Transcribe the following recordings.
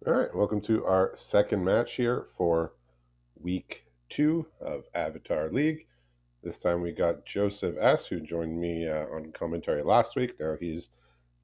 All right, welcome to our second match here for week 2 of Avatar League. This time we got Joseph S., who joined me on commentary last week. Now he's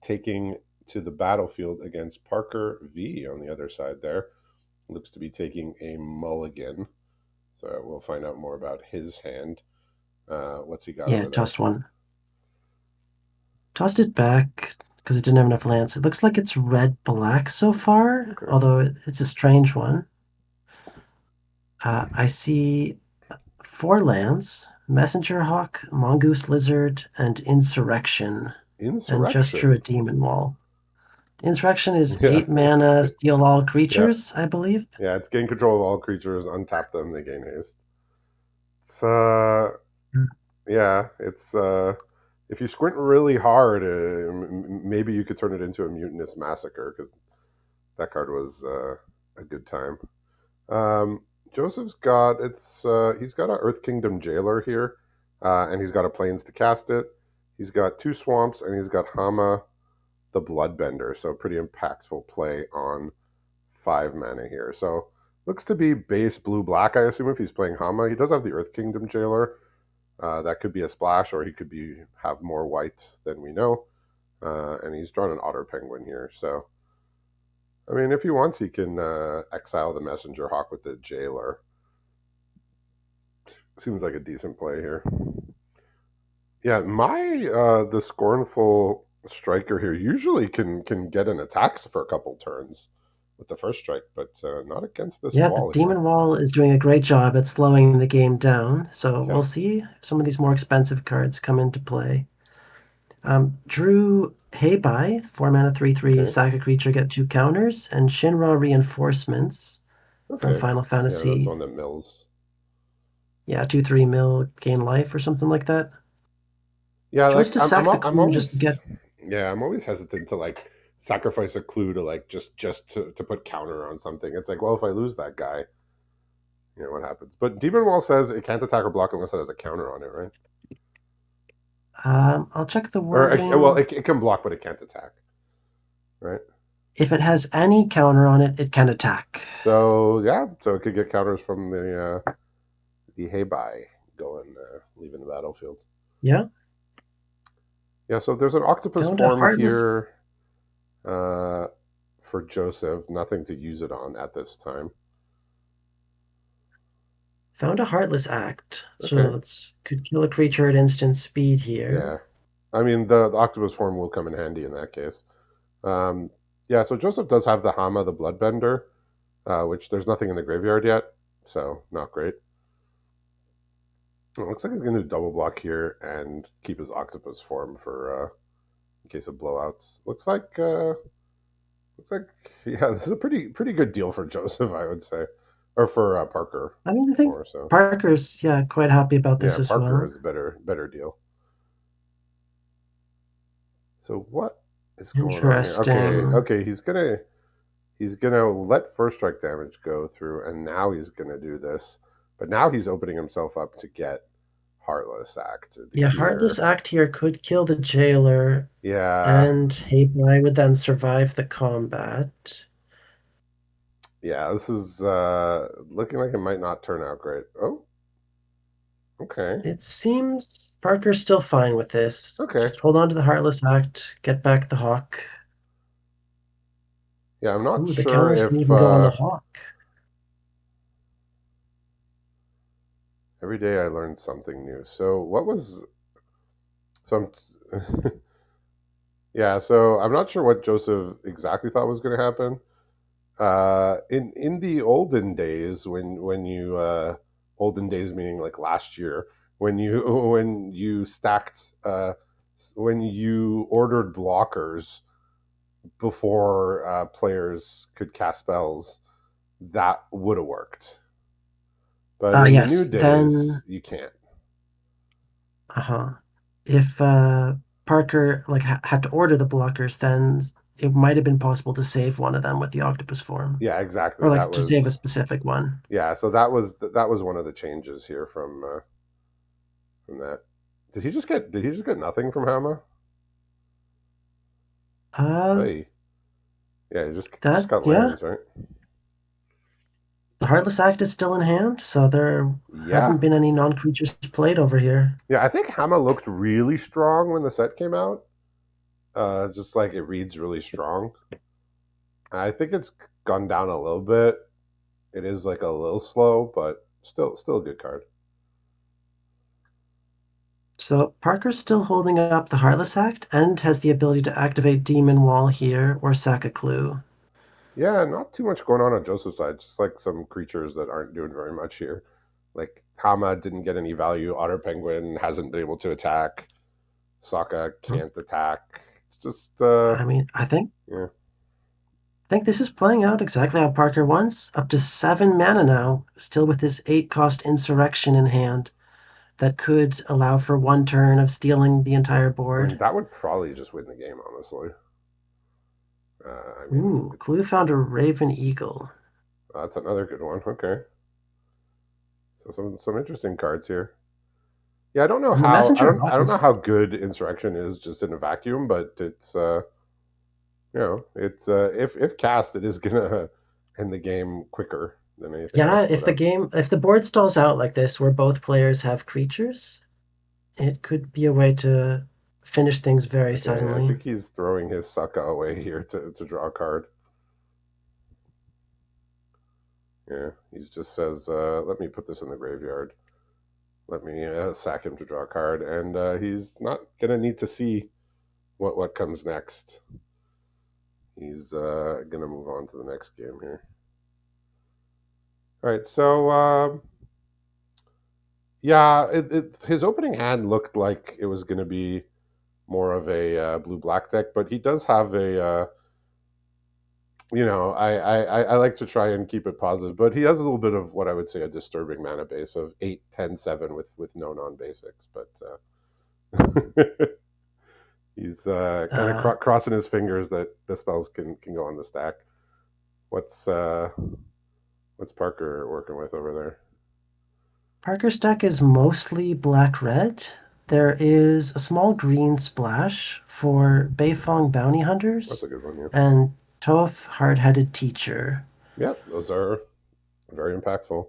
taking to the battlefield against Parker V on the other side there. Looks to be taking a mulligan. So we'll find out more about his hand. What's he got Yeah, over there? tossed one. Tossed it back because it didn't have enough lands. It looks like it's red-black so far, Okay. although it's a strange one. I see four lands: Messenger Hawk, Mongoose Lizard, and Insurrection, and just drew a Insurrection. Demon Wall. Insurrection is Yeah. 8 mana, steal all Yeah. creatures, I believe. Yeah, it's gain control of all creatures, untap them, they gain haste. It's yeah, it's if you squint really hard, maybe you could turn it into a mutinous massacre because that card was a good time. Um, Joseph's got he's got a Earth Kingdom Jailer here, and he's got a Plains to cast it. He's got two swamps, and he's got Hama the Bloodbender, so pretty impactful play on 5 mana here. So looks to be base blue black. I assume if he's playing Hama, he does have the Earth Kingdom Jailer. That could be a splash, or he could be have more whites than we know. And he's drawn an Otter Penguin here, so I mean, if he wants, he can exile the Messenger Hawk with the Jailer. Seems like a decent play here. Yeah, my the Scornful Striker here usually can get an attack for a couple turns with the first strike, but not against this Yeah, the wall here. Demon Wall is doing a great job at slowing the game down, so Yeah. we'll see if some of these more expensive cards come into play. Drew Heibai, 4 mana, 3/3, Okay. sack a creature, get 2 counters, and Shinra Reinforcements from Okay. Final Yeah, that's Fantasy. one that mills. Yeah, 2/3 mill, gain life or something like that. Yeah, Chose like to sack the I'm clue just to always get. yeah, I'm always hesitant to like sacrifice a clue to like just to put counter on something. It's like, well, if I lose that guy, what happens? But Demon Wall says it can't attack or block unless it has a counter on it, right? I'll check the Or well, wording. it can block, but it can't attack, right? If it has any counter on it, it can attack. So yeah, so it could get counters from the Heibai going leaving the battlefield. Yeah, Yeah, so there's an octopus found a form heartless. here uh, for Joseph. Nothing to use it on at this time. Found a heartless act. So Okay. that's could kill a creature at instant speed here. Yeah. I mean, the octopus form will come in handy in that case. Um, yeah, so Joseph does have the Hama, the Bloodbender, which there's nothing in the graveyard yet, so not great. It looks like he's going to do double block here and keep his octopus form for in case of blowouts. Looks like yeah, this is a pretty good deal for Joseph, I would say, or for Parker I mean, I think more so. Parker's, yeah, quite happy about this Yeah, as Parker well. is better deal. So what is going on here? Okay, Interesting. okay, he's gonna let first strike damage go through, and now he's gonna do this. But now he's opening himself up to get Heartless acted Yeah, Heartless here. Act here could kill the jailer, Yeah, and Heibai would then survive the combat. yeah, this is looking like it might not turn out great. Oh, okay, It seems Parker's still fine with this. okay. Just hold on to the Heartless Act, get back the Hawk. Yeah, I'm not Ooh, the sure counters can if even go on the Hawk. every day I learned something new. So what was so I'm yeah, so I'm not sure what Joseph exactly thought was going to happen. In the olden days, when you olden days meaning like last year, when you when you stacked when you ordered blockers before players could cast spells, that would have worked. But in the new Yes, days, then, you can't. uh-huh. If Parker like had to order the blockers, then it might have been possible to save one of them with the octopus form, Yeah, exactly. or That like to save a was specific one. yeah. So that was one of the changes here from that. Did he just get nothing from Hama? Uh, Hey. Yeah, you just That, got yeah, lands, right? the Heartless Act is still in hand, so there Yeah. haven't been any non-creatures played over here. Yeah, I think Hama looked really strong when the set came out. Just like it reads really strong. I think it's gone down a little bit. It is like a little slow, but still a good card. So Parker's still holding up the Heartless Act and has the ability to activate Demon Wall here or sack a clue. Yeah, not too much going on Joseph's side. Just like some creatures that aren't doing very much here. Like Hama didn't get any value. Otter Penguin hasn't been able to attack. Sokka can't attack. It's just I mean, yeah. I think this is playing out exactly how Parker wants. Up to 7 mana now, still with this 8 cost Insurrection in hand that could allow for 1 turn of stealing the entire I mean board. that would probably just win the game, honestly. I mean Ooh, Clue found a Raven Eagle. that's another good one. Okay, so some interesting cards here. Yeah, I don't know And the how Messenger I Hawk don't know is, how good Insurrection is just in a vacuum, but it's it's if cast, it is gonna end the game quicker than anything yeah, else would have. if the board stalls out like this, where both players have creatures, it could be a way to finish things very Okay, I suddenly. think he's throwing his Sucka away here to draw a card. Yeah, he just says, "Let me put this in the graveyard. Let me sack him to draw a card," and he's not gonna need to see what comes next. He's gonna move on to the next game here. All right, so yeah, his opening hand looked like it was gonna be more of a blue black deck, but he does have a I like to try and keep it positive, but he has a little bit of what I would say a disturbing mana base of 8, 10, 7 with no non basics. But he's kind of Uh, crossing his fingers that the spells can go on the stack. What's uh, what's Parker working with over there? Parker's deck is mostly black-red. There is a small green splash for Beifong Bounty That's Hunters a good one, yeah. and Toph Hard-Headed Teacher. Yeah, those are very impactful.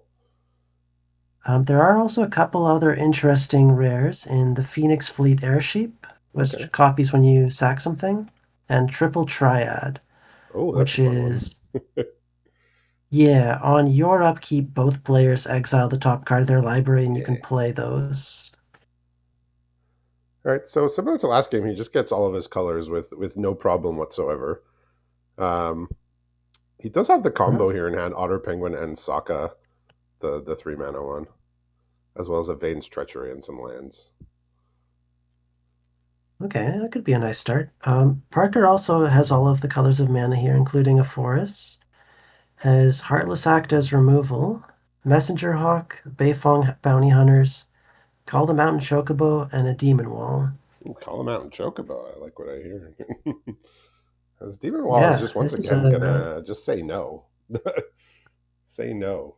There are also a couple other interesting rares in the Phoenix Fleet Airship, Okay. which copies when you sack something, and Triple Triad, Oh, that's a which fun one. is, yeah, on your upkeep, both players exile the top card of their library and you can Yeah. play those. All right. So similar to last game, he just gets all of his colors with no problem whatsoever. Um, he does have the Huh? combo here in hand: Otter Penguin and Sokka, the 3 mana one, as well as a Vane's Treachery and some lands. Okay, that could be a nice start. Parker also has all of the colors of mana here, including a forest. Has Heartless Act as removal, Messenger Hawk, Beifong Bounty Hunters, Call the Mountain Chocobo, and a Demon Wall. Ooh, call him out and Chocobo. I like what I hear. As Demon Wall is Yeah, just once this is again gonna just say no. Say no.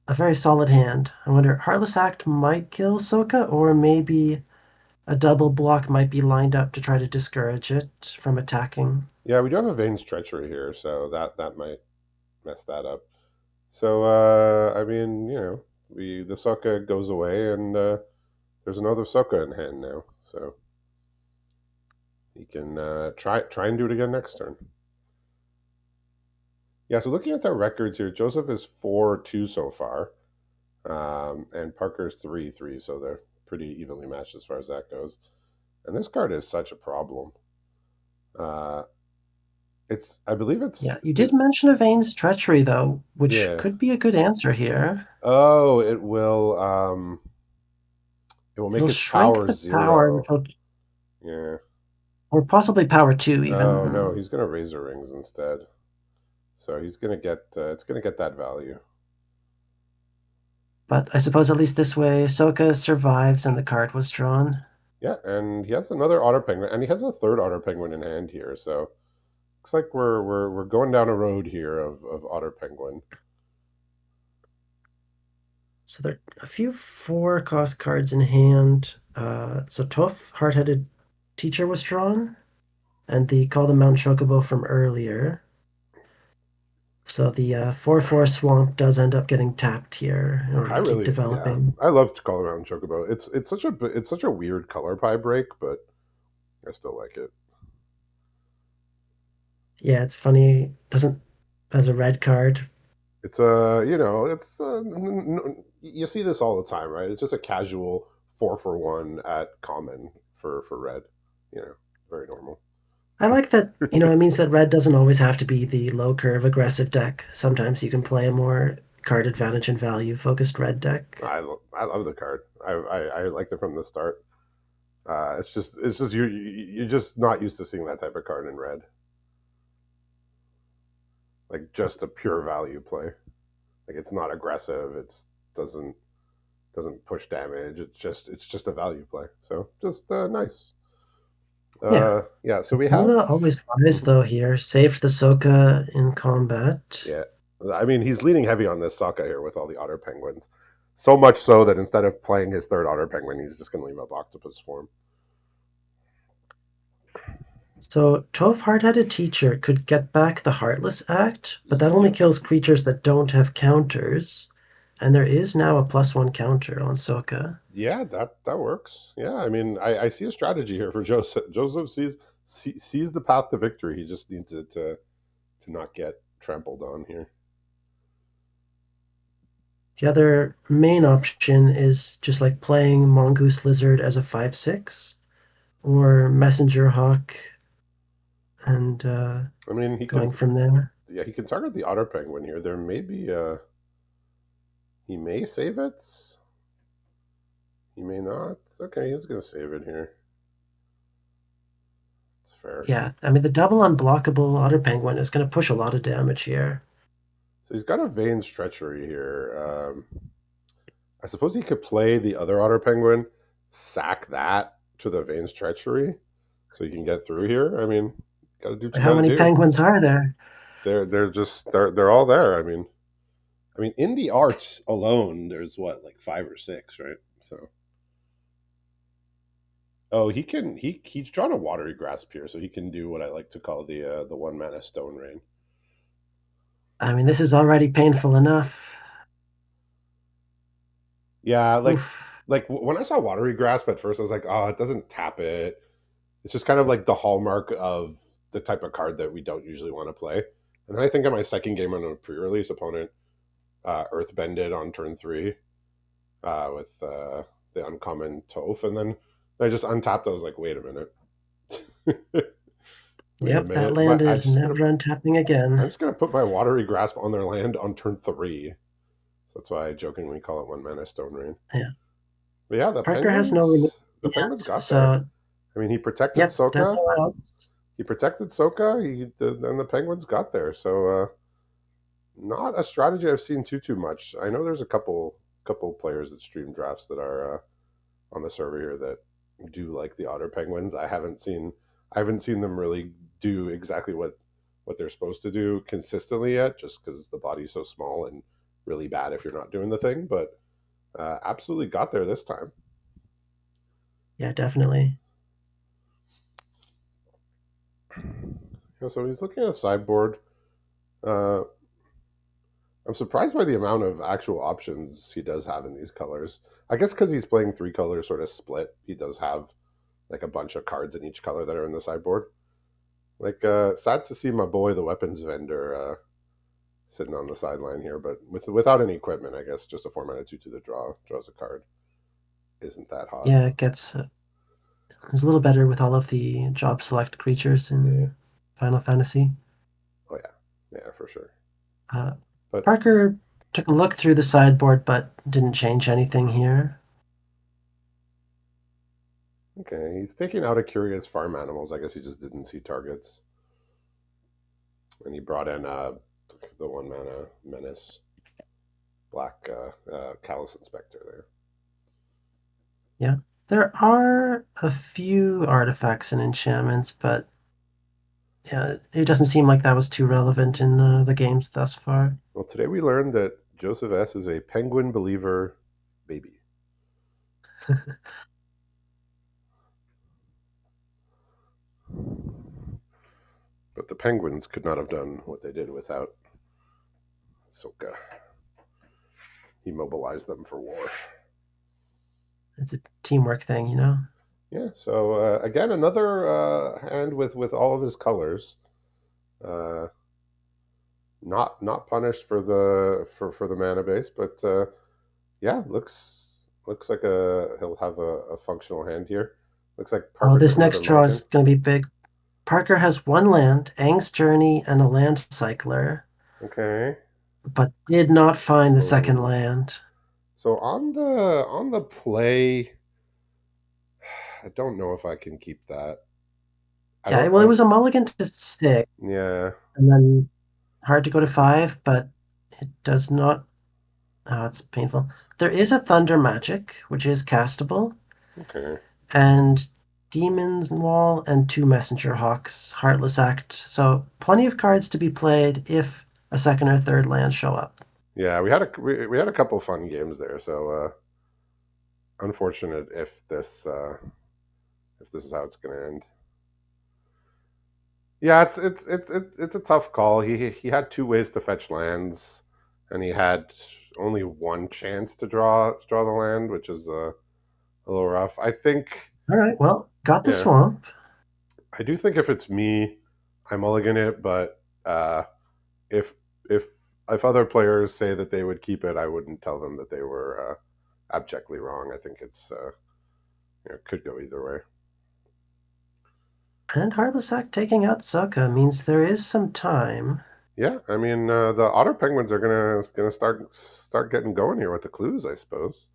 a very solid hand. I wonder, Heartless Act might kill Soka, or maybe a double block might be lined up to try to discourage it from attacking. Yeah, we do have a Vane's Treachery here, so that might mess that up. So I mean, we the Sokka goes away, and there's another Sokka in hand now, so he can try and do it again next turn. Yeah, so looking at their records here, Joseph is 4-2 so far, and Parker's 3-3, so they're pretty evenly matched as far as that goes. And this card is such a problem. Uh, I believe Yeah, you did mention Yvain's treachery, though, which yeah. could be a good answer here. Oh, it will make It'll its shrink power the power, which 0. will, Yeah. or possibly power 2 Oh no, even. he's gonna Razor Rings instead. So he's gonna get it's gonna get that value. But I suppose at least this way, Soka survives and the card was drawn. Yeah, and he has another Otter Penguin, and he has a third Otter Penguin in hand here. So looks like we're going down a road here of Otter Penguin. So there are a few 4 cost cards in hand. So Toph, Hard-Headed Teacher was drawn. and the Call the Mount Chocobo from earlier. So the 4/4 Swamp does end up getting tapped here in order I to keep really, yeah, developing. I love Color Mountain Chocobo. It's such a weird color pie break, but I still like it. Yeah, it's funny. Doesn't as a red card. It's it's you see this all the time, right? It's just a casual 4 for 1 at common for red. You know, very normal. I like that, it means that red doesn't always have to be the low curve aggressive deck. Sometimes you can play a more card advantage and value focused red deck. I love the card. I liked it from the start. It's just you're just not used to seeing that type of card in red, like just a pure value play. Like it's not aggressive. It's doesn't push damage. It's just a value play. So just nice. Yeah. Yeah. So we have. Azula always lies Mhm. though here. Saved the Soka in combat. Yeah. I mean, he's leaning heavy on this Sokka here with all the otter penguins. So much so that instead of playing his third otter penguin, he's just going to leave up octopus form. So Toph Hard-Headed Teacher could get back the Heartless Act, but that only kills creatures that don't have counters. And there is now a +1 counter on Soka. Yeah, that works. Yeah, I mean, I see a strategy here for Joseph. Joseph sees the path to victory. He just needs it to not get trampled on here. The other main option is just like playing Mongoose Lizard as a 5/6 or Messenger Hawk and I mean, going from there. he can target the otter penguin here. There may be he may save it. He may not. Okay, he's gonna save it here. It's fair. Yeah, I mean, the double unblockable Otter Penguin is going to push a lot of damage here. So he's got a Vane's treachery here. I suppose he could play the other otter penguin, sack that to the Vane's treachery, so he can get through here. I mean, gotta do what But you how gotta many do. penguins are there? They're all there. I mean, in the arts alone, there's what like 5 or 6, right? So, oh, he's drawn a watery grasp here, so he can do what I like to call the 1 mana stone rain. I mean, this is already painful enough. Yeah, Oof. when I saw watery grasp at first, I was like, oh, it doesn't tap it. It's just kind of like the hallmark of the type of card that we don't usually want to play. And then I think on my second game on a pre-release opponent, Earthbended on turn 3 with the uncommon Toph, and then I just untapped. I was like, wait a minute, wait a Yep, that minute. land is never untapping I'm again. just gonna put my watery grasp on their land on turn 3. So that's why I jokingly call it 1 mana Stone Rain. Yeah. But yeah, Parker has no removal the yet, Penguins got there. so I mean, he protected yep, that Soka. helps. He protected Soka. Then the Penguins got there. So not a strategy I've seen too much. I know there's a couple players that stream drafts that are on the server here that do like the Otter Penguins. I haven't seen them really do exactly what they're supposed to do consistently yet, just because the body's so small and really bad if you're not doing the thing. But absolutely got there this time. Yeah, definitely. Yeah, so he's looking at a sideboard. Uh, I'm surprised by the amount of actual options he does have in these colors. I guess because he's playing 3 colors sort of split, he does have like a bunch of cards in each color that are in the sideboard. Like, sad to see my boy, the weapons vendor, sitting on the sideline here, but without any equipment, I guess just a 4 mana 2 to the draws a card. Isn't that hot? Yeah, it gets it's a little better with all of the job select creatures Yeah. in Final Fantasy. Oh yeah. Yeah, for sure. Uh, But Parker took a look through the sideboard, but didn't change anything here. okay, he's taking out a curious farm animals. I guess he just didn't see targets, and he brought in the 1 mana menace black callous inspector there. Yeah, there are a few artifacts and enchantments, but yeah, it doesn't seem like that was too relevant in the games thus far. Well, today we learned that Joseph S is a penguin believer baby. the Penguins could not have done what they did without Soka. He mobilized them for war. It's a teamwork thing, you know? Yeah. So again, another hand with all of his colors. Uh, not punished for for the mana base, but yeah, looks like he'll have a functional hand here. Looks like Oh, Parker this gets another next draw mulligan. is going to be big. Parker has one land, Aang's Journey, and a land cycler, Okay. but did not find the second Oh. land. So on the play, I don't know if I can keep that. I Yeah, don't. well, it was a mulligan to 6, Yeah. and then hard to go to 5, but it does not. Oh, it's painful. There is a Thunder Magic, which is castable, Okay. and Demon's Wall and 2 Messenger Hawks, Heartless Act. So plenty of cards to be played if a second or third land show up. Yeah, we had a couple fun games there. So unfortunate if this is how it's going to end. Yeah, it's a tough call. He had two ways to fetch lands, and he had only one chance to draw the land, which is a little rough. I think, All right, well, got the yeah, swamp. I do think if it's me, I mulligan it. But if if if other players say that they would keep it, I wouldn't tell them that they were abjectly wrong. I think it's could go either way. And Heartless Act taking out Sokka means there is some time. Yeah, I mean the otter penguins are gonna start getting going here with the clues, I suppose.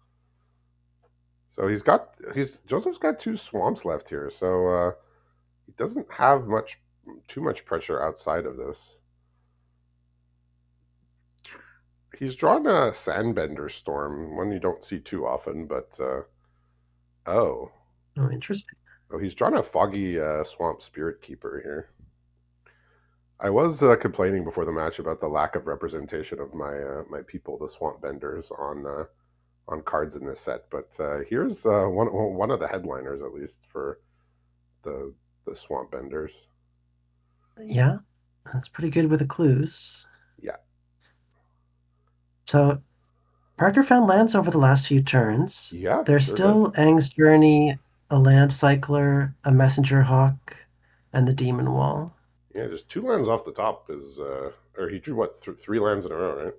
So he's Joseph's got two swamps left here, so he doesn't have too much pressure outside of this. He's drawn a Sandbender Storm, one you don't see too often, but oh, Oh, interesting. oh, he's drawn a Foggy Swamp Spirit Keeper here. I was complaining before the match about the lack of representation of my people, the Swamp Benders, on cards in this set, but here's one of the headliners at least for the the Swamp Benders. Yeah, that's pretty good with the clues. Yeah, So Parker found lands over the last few turns. yeah, There's sure did. still Aang's Journey, a Land Cycler, a Messenger Hawk, and the Demon Wall. Yeah, just two lands off the top is, or he drew what three lands in a row, right?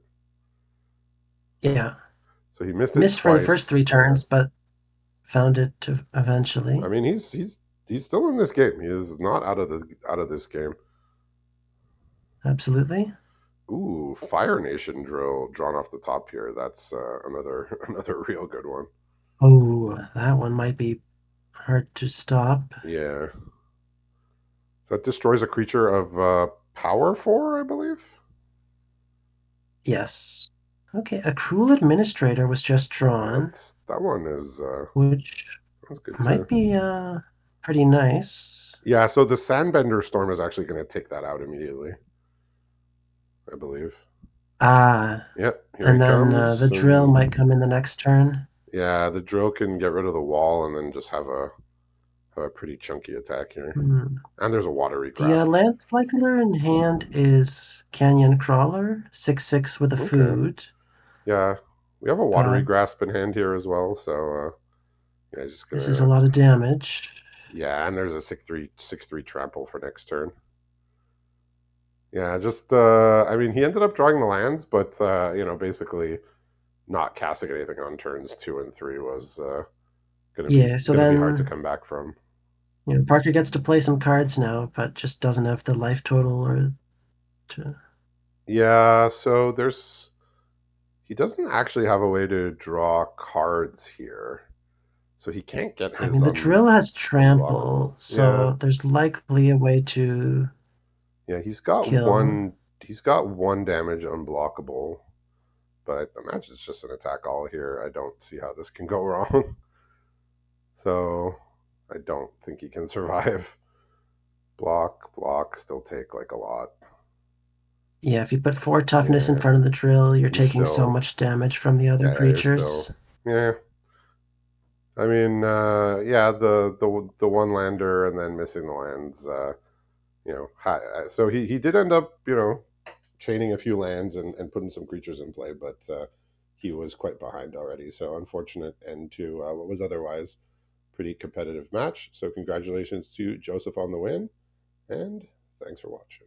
Yeah, So he missed it missed for the first twice. 3 Yeah, turns, but found it I eventually. mean he's still in this game. He is not out of this game. Absolutely. Ooh, Fire Nation drill drawn off the top here. That's another another real good one. Oh, that one might be hard to stop. Yeah, that destroys a creature of power 4, I believe. Yes. Okay, a Cruel Administrator was just drawn, That one is which that's good too. might be pretty nice. Yeah, so the Sandbender Storm is actually going to take that out immediately, I believe. Ah, Yep, here he and then comes, the drill and might come in the next turn. yeah, the drill can get rid of the wall and then just have a pretty chunky attack here. Hmm. And there's a watery The grasp. land cycler in hand is Canyon Crawler, 6/6 with a Okay, food. yeah, we have a watery But grasp in hand here as well. So yeah, just this is a gonna lot of damage. yeah, and there's a 6/3 trample for next turn. Yeah, just I mean, he ended up drawing the lands, but basically not casting anything on turns 2 and 3 was Yeah, so gonna be hard to then come back from. Parker gets to play some cards now, but just doesn't have the life total or to. Yeah, so there's he doesn't actually have a way to draw cards here, so he can't get I his mean, the drill has trample, unblockable. Yeah, so there's likely a way to yeah, kill. he's got one damage unblockable, but the match is just an attack all here. I don't see how this can go wrong. So I don't think he can survive. Block, still take like a lot. Yeah, if you put 4 toughness in Yeah, front of the drill, you're he's taking so still much damage from the other yeah, you're still creatures. yeah. I mean, yeah, the one lander and then missing the lands, So he did end up, chaining a few lands and putting some creatures in play, but he was quite behind already. So unfortunate end to what was otherwise pretty competitive match. So congratulations to Joseph on the win, and thanks for watching.